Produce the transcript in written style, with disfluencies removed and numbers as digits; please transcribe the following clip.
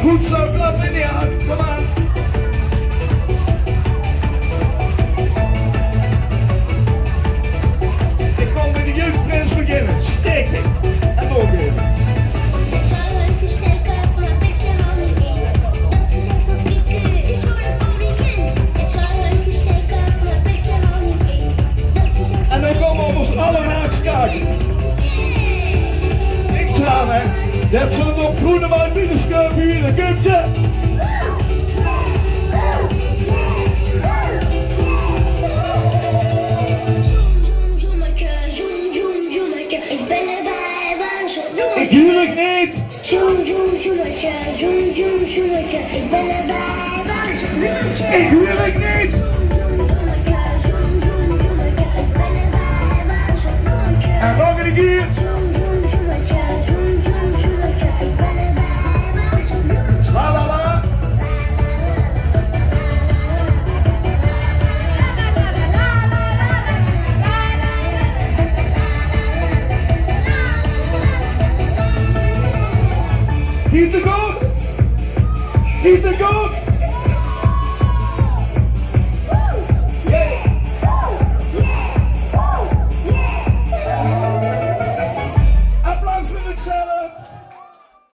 Goed zo, klap in die hand, kom aan. Ik kom met de jeugdprins beginnen. Steek ik. En doorgeven. Ik zal even steken, maar ik je hou niet in. Dat is echt wat pieken, is voor de koningin. Ik zal even steken, maar ik je hou niet in. Dat is echt En dan komen we ons allernaakst kijken. Ik traan hè. Je hebt ze op groene wijn binnenschuip hier, een kuipje. Ik ben erbij, waar ze doen. Ik huur niet. Zoom, zoometje, ik ben erbij, waar ze doen. Ik huur niet. En nog een keer. La la la. Keep the goat. Keep the goat.